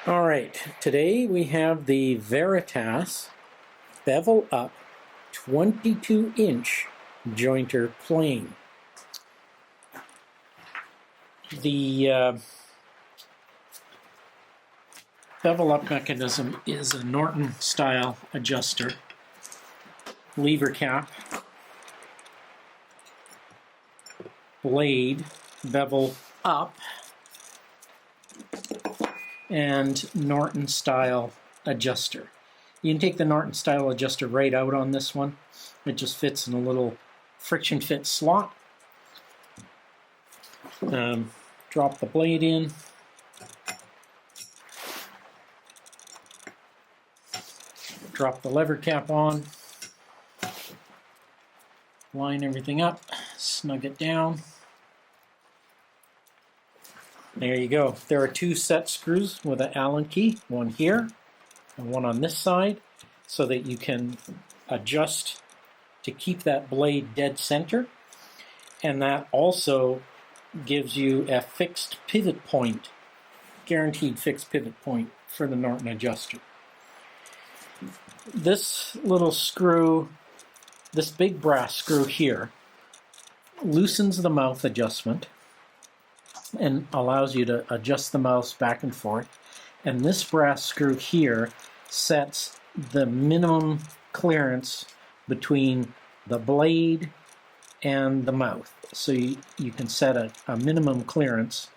All right, today we have the Veritas Bevel Up 22-inch jointer plane. The bevel up mechanism is a Norton style adjuster, lever cap, blade, bevel up, and Norton style adjuster. You can take the Norton style adjuster right out on this one. It just fits in a little friction fit slot. Drop the blade in. Drop the lever cap on. Line everything up. Snug it down. There you go. There are two set screws with an Allen key, one here and one on this side, so that you can adjust to keep that blade dead center. And that also gives you a fixed pivot point, guaranteed fixed pivot point for the Norton adjuster. This little screw, this big brass screw here, loosens the mouth adjustment and allows you to adjust the mouse back and forth. And this brass screw here sets the minimum clearance between the blade and the mouth. So you can set a minimum clearance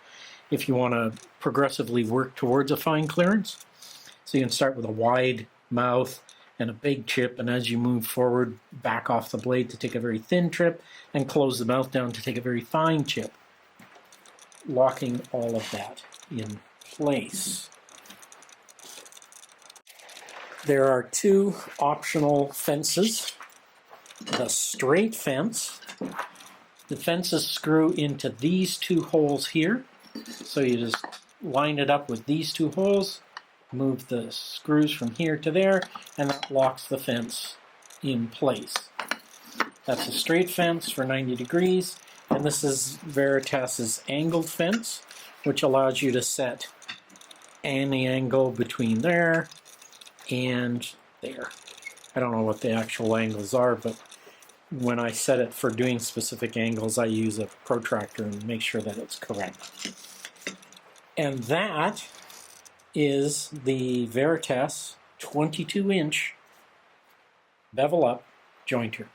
if you want to progressively work towards a fine clearance. So you can start with a wide mouth and a big chip, and as you move forward, back off the blade to take a very thin chip and close the mouth down to take a very fine chip, locking all of that in place. There are two optional fences. The straight fence. The fences screw into these two holes here. So you just line it up with these two holes, move the screws from here to there, and that locks the fence in place. That's a straight fence for 90 degrees. And this is Veritas's angled fence, which allows you to set any angle between there and there. I don't know what the actual angles are, but when I set it for doing specific angles, I use a protractor and make sure that it's correct. And that is the Veritas 22-inch Bevel Up Jointer.